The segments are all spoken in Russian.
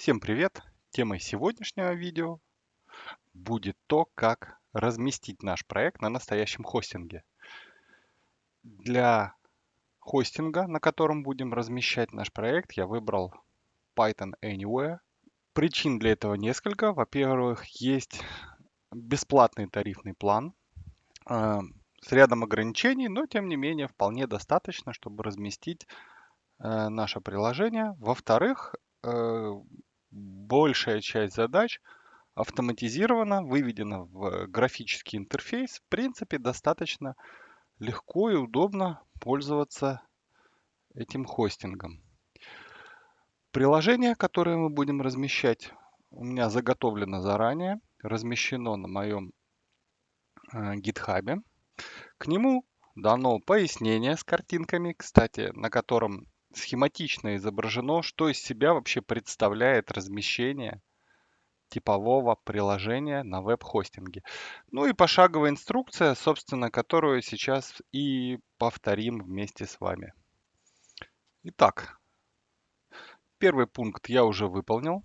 Всем привет! Темой сегодняшнего видео будет то, как разместить наш проект на настоящем хостинге. Для хостинга, на котором будем размещать наш проект, я выбрал Python Anywhere. Причин для этого несколько. Во-первых, есть бесплатный тарифный план с рядом ограничений, но тем не менее вполне достаточно, чтобы разместить наше приложение. Во-вторых, большая часть задач автоматизирована, выведена в графический интерфейс. В принципе, достаточно легко и удобно пользоваться этим хостингом. Приложение, которое мы будем размещать, у меня заготовлено заранее, размещено на моем GitHub. К нему дано пояснение с картинками, кстати, на котором схематично изображено, что из себя вообще представляет размещение типового приложения на веб-хостинге. Ну и пошаговая инструкция, собственно, которую сейчас и повторим вместе с вами. Итак, первый пункт я уже выполнил.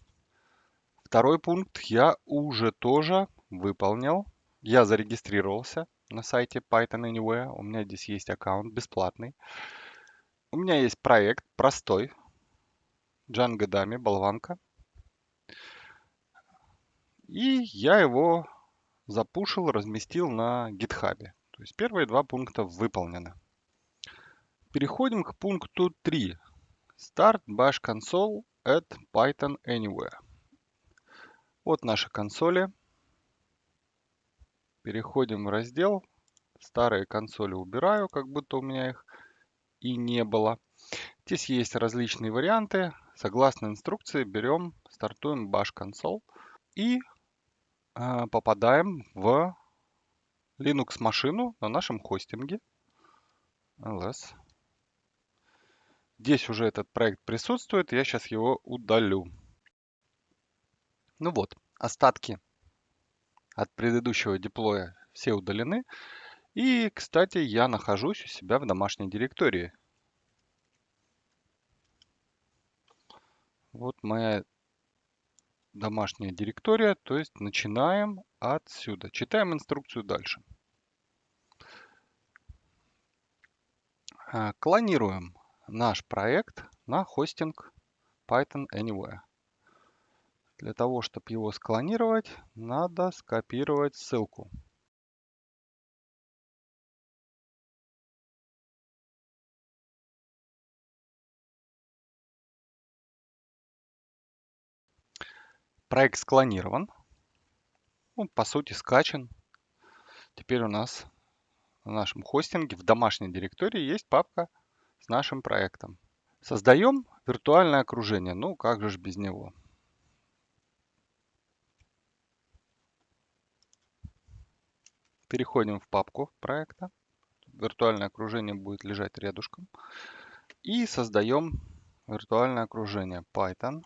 Второй пункт я уже тоже выполнил. Я зарегистрировался на сайте Python Anywhere. У меня здесь есть аккаунт бесплатный. У меня есть проект простой. Django Dummy, болванка. И я его запушил, разместил на GitHub. То есть первые два пункта выполнены. Переходим к пункту 3. Start Bash Console at Python Anywhere. Вот наши консоли. Переходим в раздел. Старые консоли убираю, как будто у меня их и не было. Здесь есть различные варианты. Согласно инструкции берем, стартуем Bash Console и попадаем в Linux машину на нашем хостинге LS. Здесь уже этот проект присутствует, я сейчас его удалю. Ну вот, остатки от предыдущего деплоя все удалены. И, кстати, я нахожусь у себя в домашней директории. Вот моя домашняя директория, то есть начинаем отсюда. Читаем инструкцию дальше. Клонируем наш проект на хостинг Python Anywhere. Для того, чтобы его склонировать, надо скопировать ссылку. Проект склонирован. Он, по сути, скачан. Теперь у нас на нашем хостинге в домашней директории есть папка с нашим проектом. Создаем виртуальное окружение. Ну, как же ж без него? Переходим в папку проекта. Виртуальное окружение будет лежать рядышком. И создаем виртуальное окружение Python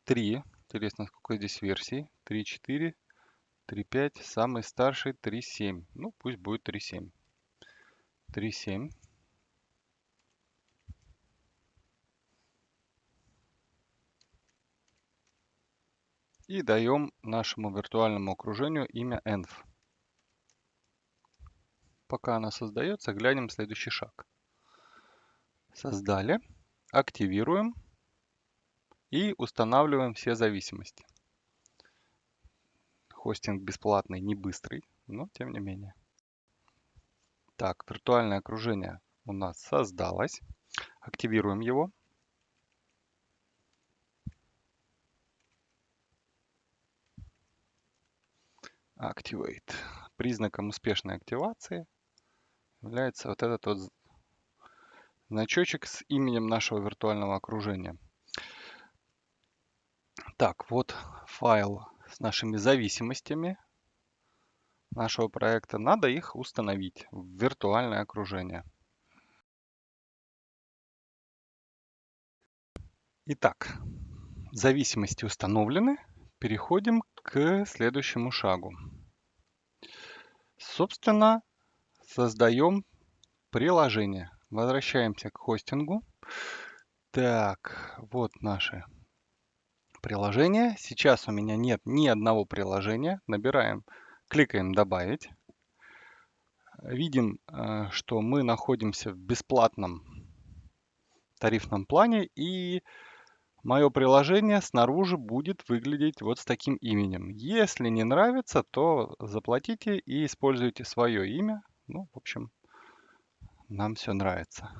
3. Интересно, сколько здесь версий? 3.4, 3.5, самый старший 3.7. Ну, пусть будет 3.7. 3.7. И даем нашему виртуальному окружению имя env. Пока она создается, глянем следующий шаг. Создали, активируем и устанавливаем все зависимости. Хостинг бесплатный, не быстрый, но тем не менее. Так, виртуальное окружение у нас создалось. Активируем его. Activate. Признаком успешной активации является вот этот вот значочек с именем нашего виртуального окружения. Так, вот файл с нашими зависимостями нашего проекта. Надо их установить в виртуальное окружение. Итак, зависимости установлены. Переходим к следующему шагу. Собственно, создаем приложение. Возвращаемся к хостингу. Так, вот наши приложение. Сейчас у меня нет ни одного приложения. Набираем, кликаем «Добавить». Видим, что мы находимся в бесплатном тарифном плане, и мое приложение снаружи будет выглядеть вот с таким именем. Если не нравится, то заплатите и используйте свое имя. Ну, в общем, нам все нравится.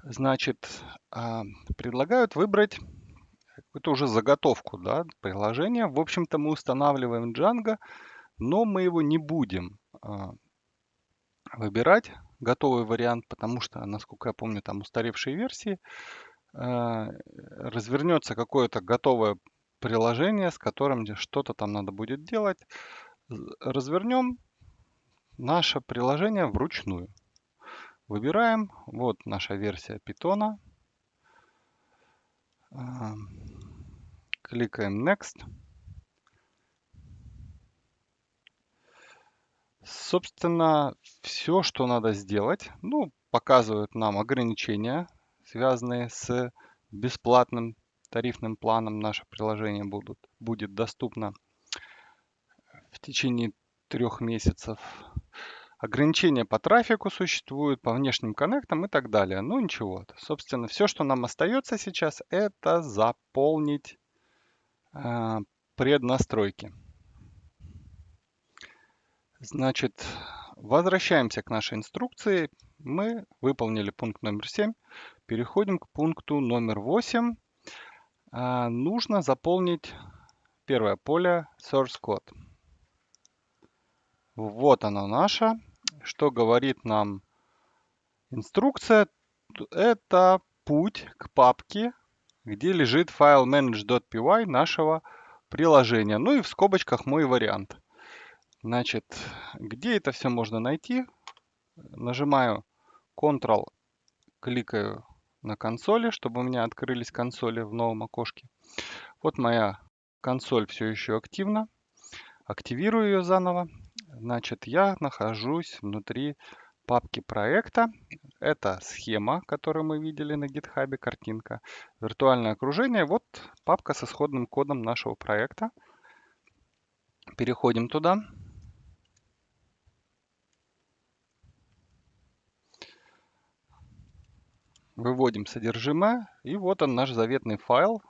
Значит, предлагают выбрать какую-то уже заготовку, да, приложения. В общем-то, мы устанавливаем Django, но мы его не будем выбирать, готовый вариант, потому что, насколько я помню, там устаревшие версии, развернется какое-то готовое приложение, с которым что-то там надо будет делать. Развернем наше приложение вручную. Выбираем, вот наша версия Python. Кликаем Next. Собственно, все, что надо сделать, ну, показывают нам ограничения, связанные с бесплатным тарифным планом. Наше приложение будет доступно в течение 3 месяцев. Ограничения по трафику существуют, по внешним коннектам и так далее. Ну ничего. Собственно, все, что нам остается сейчас, это заполнить преднастройки. Значит, возвращаемся к нашей инструкции. Мы выполнили пункт номер 7. Переходим к пункту номер 8. Нужно заполнить первое поле Source Code. Вот оно наше. Что говорит нам инструкция? Это путь к папке, где лежит файл manage.py нашего приложения. Ну и в скобочках мой вариант. Значит, где это все можно найти? Нажимаю Ctrl, кликаю на консоли, чтобы у меня открылись консоли в новом окошке. Вот моя консоль все еще активна. Активирую ее заново. Значит, я нахожусь внутри папки проекта. Это схема, которую мы видели на GitHub, картинка. Виртуальное окружение. Вот папка с исходным кодом нашего проекта. Переходим туда. Выводим содержимое. И вот он, наш заветный файл.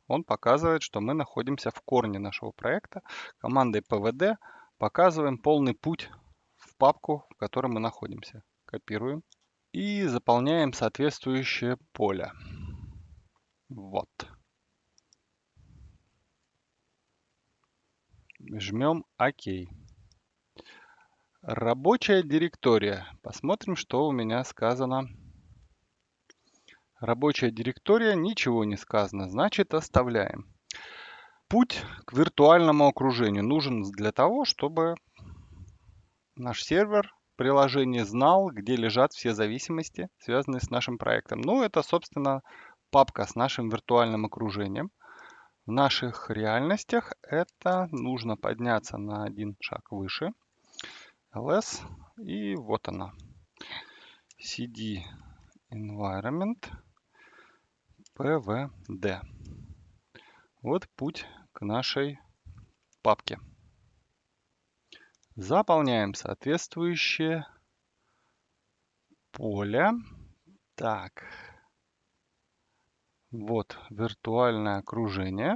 Он показывает, что мы находимся в корне нашего проекта. Командой pvd показываем полный путь в папку, в которой мы находимся. Копируем и заполняем соответствующее поле. Вот. Жмем ОК. Рабочая директория. Посмотрим, что у меня сказано. Рабочая директория, ничего не сказано, значит оставляем. Путь к виртуальному окружению нужен для того, чтобы наш сервер приложение знал, где лежат все зависимости, связанные с нашим проектом. Ну, это, собственно, папка с нашим виртуальным окружением. В наших реальностях это нужно подняться на один шаг выше. ls, и вот она. cd environment pvd. Вот путь к нашей папке. Заполняем соответствующее поле. Так. Вот виртуальное окружение.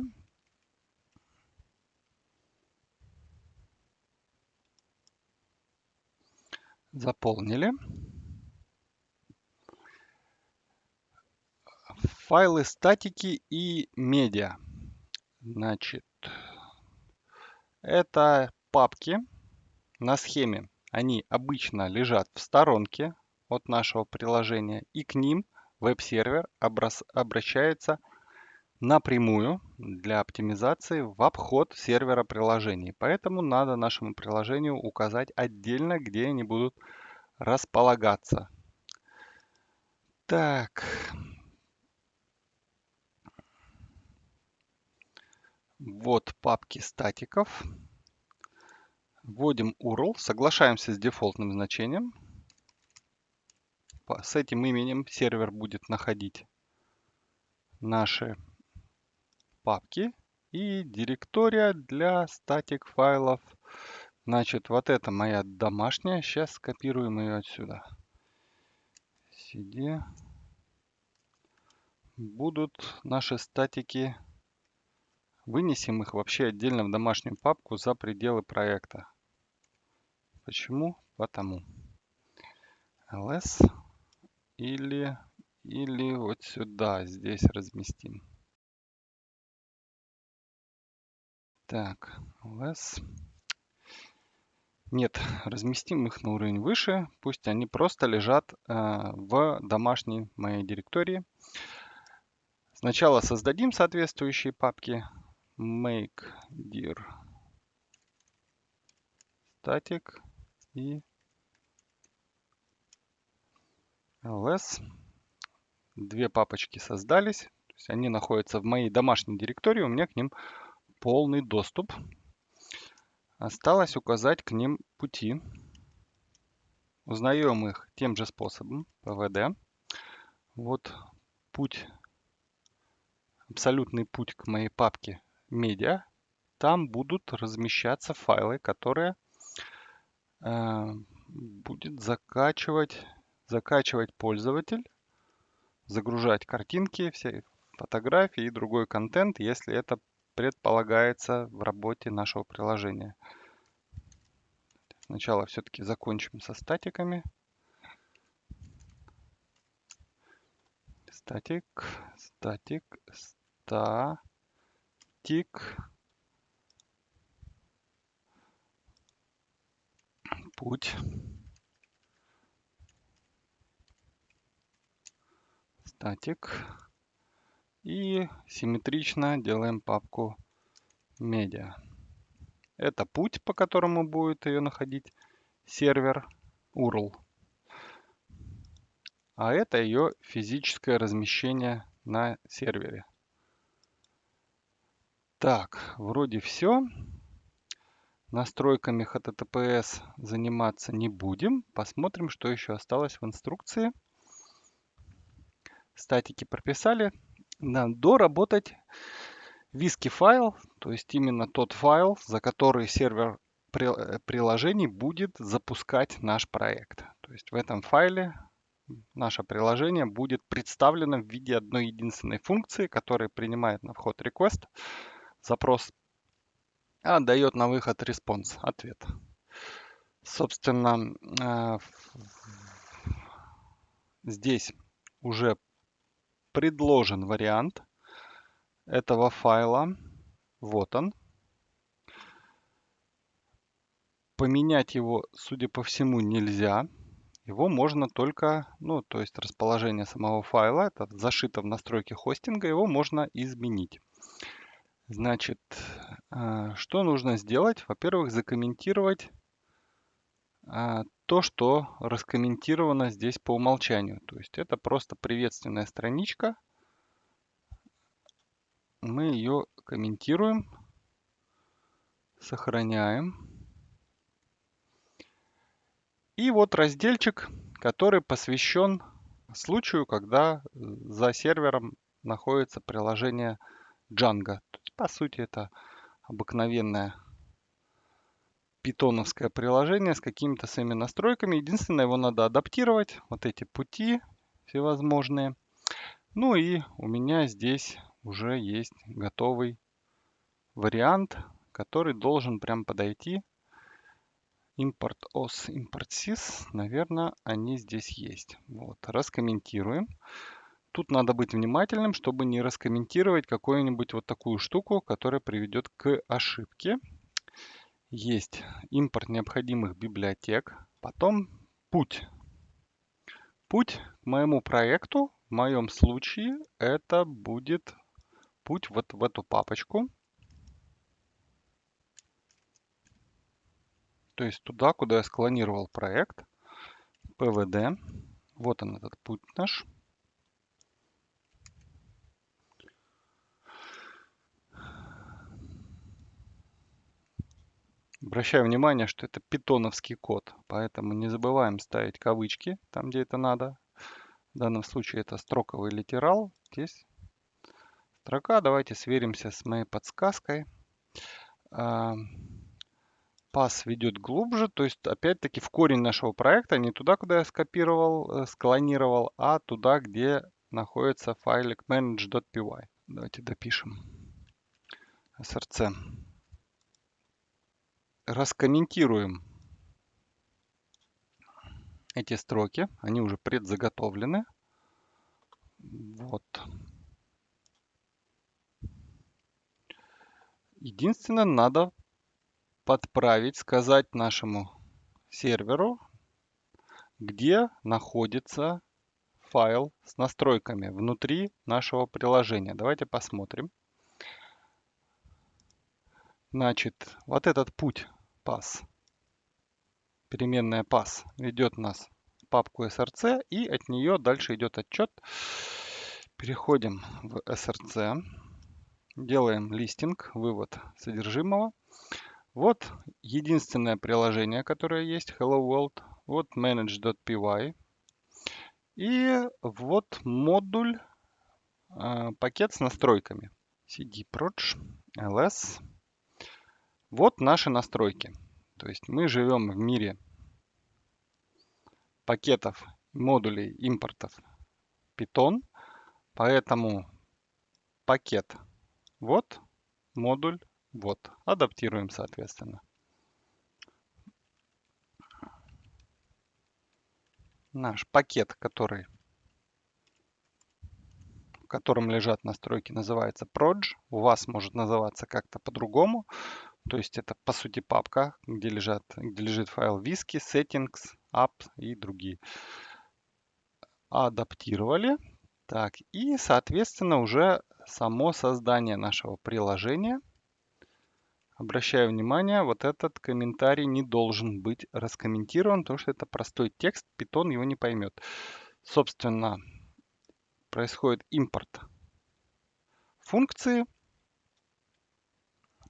Заполнили. Файлы статики и медиа. Значит, это папки на схеме. Они обычно лежат в сторонке от нашего приложения, и к ним веб-сервер обращается напрямую для оптимизации в обход сервера приложений. Поэтому надо нашему приложению указать отдельно, где они будут располагаться. Так. Вот папки статиков. Вводим URL, соглашаемся с дефолтным значением. С этим именем сервер будет находить наши папки и директория для статик файлов. Значит, вот это моя домашняя. Сейчас скопируем ее отсюда. CD. Будут наши статики. Вынесем их вообще отдельно в домашнюю папку за пределы проекта. Почему? Потому. ls или вот сюда, здесь разместим. Так, ls. Нет, разместим их на уровень выше. Пусть они просто лежат в домашней моей директории. Сначала создадим соответствующие папки. Make dir static и ls. Две папочки создались. То есть они находятся в моей домашней директории. У меня к ним полный доступ. Осталось указать к ним пути. Узнаем их тем же способом, pvd. Вот путь, абсолютный путь к моей папке media. Там будут размещаться файлы, которые будет закачивать пользователь, загружать картинки, все фотографии и другой контент, если это предполагается в работе нашего приложения. Сначала все-таки закончим со статиками. Статик. Путь. Статик. И симметрично делаем папку media. Это путь, по которому будет ее находить сервер URL. А это ее физическое размещение на сервере. Так, вроде все. Настройками HTTPS заниматься не будем. Посмотрим, что еще осталось в инструкции. Статики прописали. Надо доработать WSGI файл, то есть именно тот файл, за который сервер приложений будет запускать наш проект. То есть в этом файле наше приложение будет представлено в виде одной единственной функции, которая принимает на вход request, запрос, а дает на выход response, ответ. Собственно, здесь уже предложен вариант этого файла. Вот он. Поменять его, судя по всему, нельзя. Его можно только, то есть расположение самого файла, это зашито в настройки хостинга, его можно изменить. Значит, что нужно сделать? Во-первых, закомментировать то, что раскомментировано здесь по умолчанию. То есть это просто приветственная страничка. Мы ее комментируем, сохраняем. И вот разделчик, который посвящен случаю, когда за сервером находится приложение Django. То есть, по сути, это обыкновенное питоновское приложение с какими-то своими настройками. Единственное, его надо адаптировать. Вот эти пути всевозможные. Ну и у меня здесь уже есть готовый вариант, который должен прям подойти. Import os, import sys. Наверное, они здесь есть. Вот, раскомментируем. Тут надо быть внимательным, чтобы не раскомментировать какую-нибудь вот такую штуку, которая приведет к ошибке. Есть импорт необходимых библиотек. Потом путь. Путь к моему проекту, в моем случае, это будет путь вот в эту папочку. То есть туда, куда я склонировал проект. PVD. Вот он, этот путь наш. Обращаю внимание, что это питоновский код, поэтому не забываем ставить кавычки там, где это надо. В данном случае это строковый литерал. Здесь строка. Давайте сверимся с моей подсказкой. Пас ведет глубже, то есть опять-таки в корень нашего проекта, не туда, куда я скопировал, склонировал, а туда, где находится файлик manage.py. Давайте допишем src. Раскомментируем эти строки, они уже предзаготовлены. Вот. Единственное, надо подправить, сказать нашему серверу, где находится файл с настройками внутри нашего приложения. Давайте посмотрим. Значит, вот этот путь pass, переменная pass, ведет нас в папку src, и от нее дальше идет отчет. Переходим в src, делаем листинг, вывод содержимого. Вот единственное приложение, которое есть, Hello World. Вот manage.py. И вот модуль, пакет с настройками. cd-proj ls. Вот наши настройки. То есть мы живем в мире пакетов, модулей, импортов Python. Поэтому пакет вот, модуль вот. Адаптируем соответственно. Наш пакет, в котором лежат настройки, называется proj. У вас может называться как-то по-другому. То есть это по сути папка, где лежит файл whisky, settings, app и другие. Адаптировали. Так, и соответственно уже само создание нашего приложения. Обращаю внимание, вот этот комментарий не должен быть раскомментирован, потому что это простой текст, Python его не поймет. Собственно, происходит импорт функции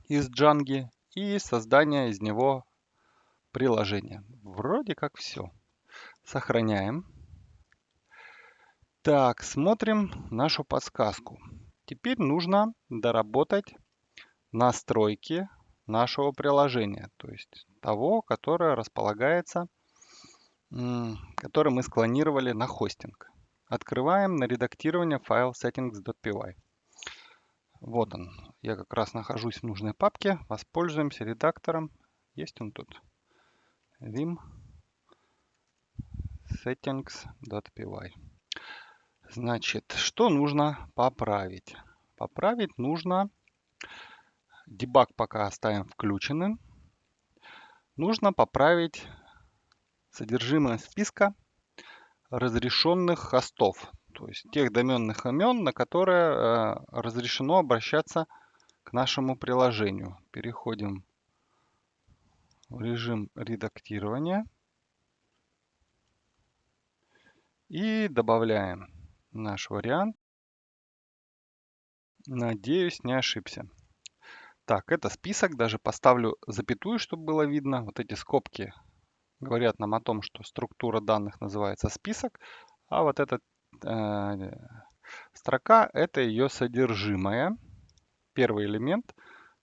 из Django и создание из него приложения. Вроде как все. Сохраняем. Так, смотрим нашу подсказку. Теперь нужно доработать настройки нашего приложения, то есть того, которое располагается, который мы склонировали на хостинг. Открываем на редактирование файл settings.py. Вот он. Я как раз нахожусь в нужной папке. Воспользуемся редактором. Есть он тут. vim settings.py. Значит, что нужно поправить? Поправить нужно, дебаг пока оставим включенным. Нужно поправить содержимое списка разрешенных хостов, то есть тех доменных имен, на которые разрешено обращаться к нашему приложению. Переходим в режим редактирования и добавляем наш вариант. Надеюсь, не ошибся. Так, это список, даже поставлю запятую, чтобы было видно. Вот эти скобки говорят нам о том, что структура данных называется список, а вот эта строка это ее содержимое, первый элемент.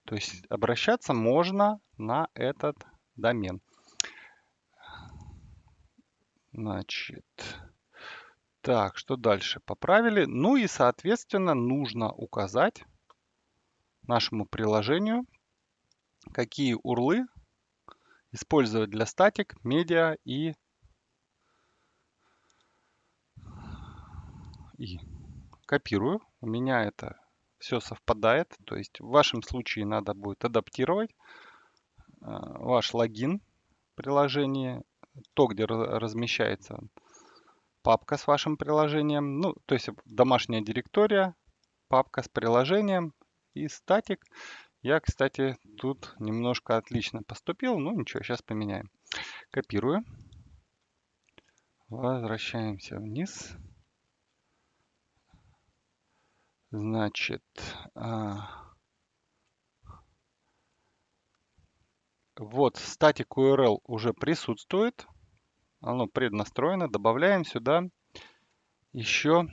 То есть обращаться можно на этот домен. Значит, так, что дальше? Поправили. Ну и, соответственно, нужно указать нашему приложению, какие урлы использовать для статик, медиа и копирую. У меня это все совпадает. То есть в вашем случае надо будет адаптировать ваш логин приложения, то, где размещается папка с вашим приложением. Ну, то есть домашняя директория, папка с приложением и статик. Я, кстати, тут немножко отлично поступил. Ну, ничего, сейчас поменяем. Копирую. Возвращаемся вниз. Значит, вот static URL уже присутствует. Оно преднастроено. Добавляем сюда еще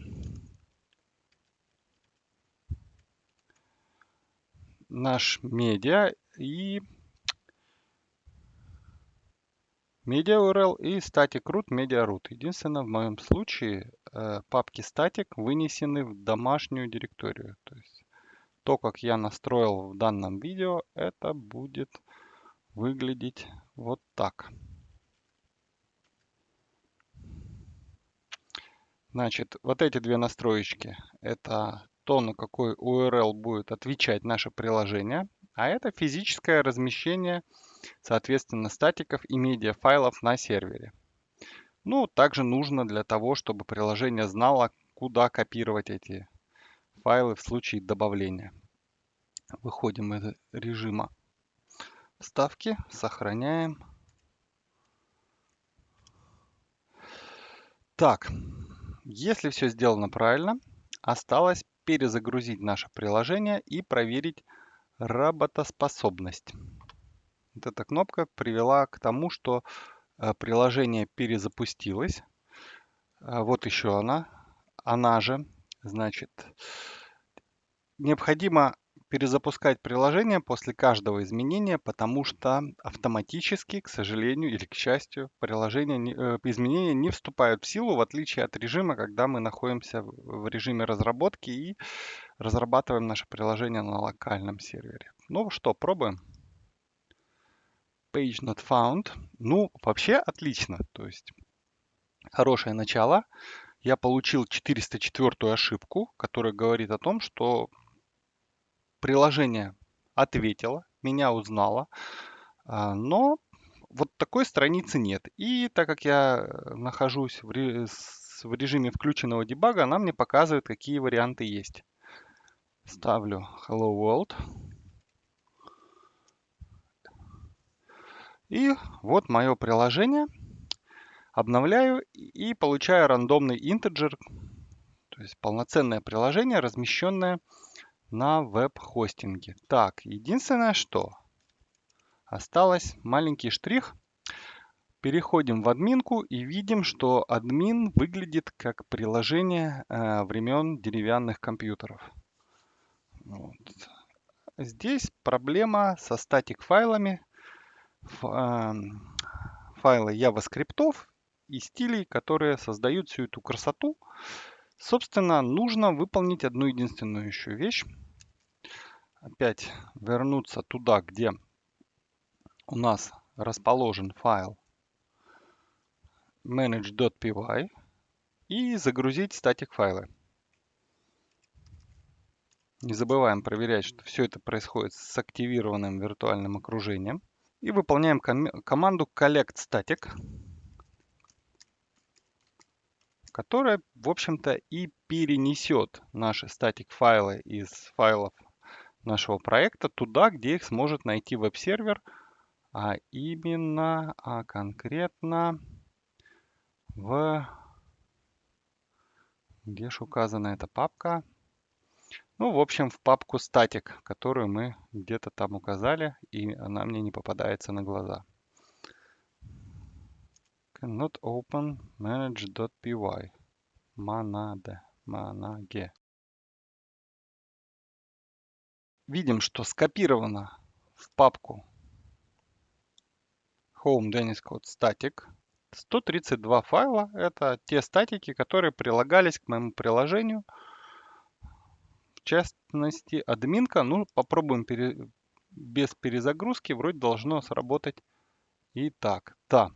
наш медиа и media URL и static root media root. Единственное, в моем случае папки static вынесены в домашнюю директорию. То есть то, как я настроил в данном видео, это будет выглядеть вот так. Значит, вот эти две настроечки, это то, на какой URL будет отвечать наше приложение, а это физическое размещение, соответственно, статиков и медиафайлов на сервере. Ну, также нужно для того, чтобы приложение знало, куда копировать эти файлы в случае добавления. Выходим из режима вставки, сохраняем. Так, если все сделано правильно, осталось перезагрузить наше приложение и проверить работоспособность. Вот эта кнопка привела к тому, что приложение перезапустилось. Вот еще она же, значит, необходимо перезапускать приложение после каждого изменения, потому что автоматически, к сожалению или к счастью, изменения не вступают в силу, в отличие от режима, когда мы находимся в режиме разработки и разрабатываем наше приложение на локальном сервере. Ну что, пробуем. Page not found. Ну, вообще отлично. То есть хорошее начало. Я получил 404-ю ошибку, которая говорит о том, что приложение ответило, меня узнало, но вот такой страницы нет. И так как я нахожусь в режиме включенного дебага, она мне показывает, какие варианты есть. Ставлю Hello World. И вот мое приложение. Обновляю и получаю рандомный интеджер, то есть полноценное приложение, размещенное на веб-хостинге. Так, единственное, что осталось маленький штрих. Переходим в админку и видим, что админ выглядит как приложение времен деревянных компьютеров. Вот. Здесь проблема со статик-файлами, файлы JavaScript и стилей, которые создают всю эту красоту. Собственно, нужно выполнить одну единственную еще вещь. Опять вернуться туда, где у нас расположен файл manage.py и загрузить статик файлы. Не забываем проверять, что все это происходит с активированным виртуальным окружением. И выполняем команду collect static, которая, в общем-то, и перенесет наши статик файлы из файлов нашего проекта туда, где их сможет найти веб-сервер, конкретно где же указана эта папка? Ну, в общем, в папку static, которую мы где-то там указали, и она мне не попадается на глаза. Cannot open manage.py. Manage. Видим, что скопировано в папку Home Dennis Code Static 132 файла. Это те статики, которые прилагались к моему приложению. В частности, админка. Ну, попробуем без перезагрузки. Вроде должно сработать и так. Да,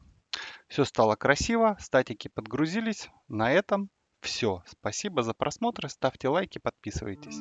все стало красиво. Статики подгрузились. На этом все. Спасибо за просмотр. Ставьте лайки, подписывайтесь.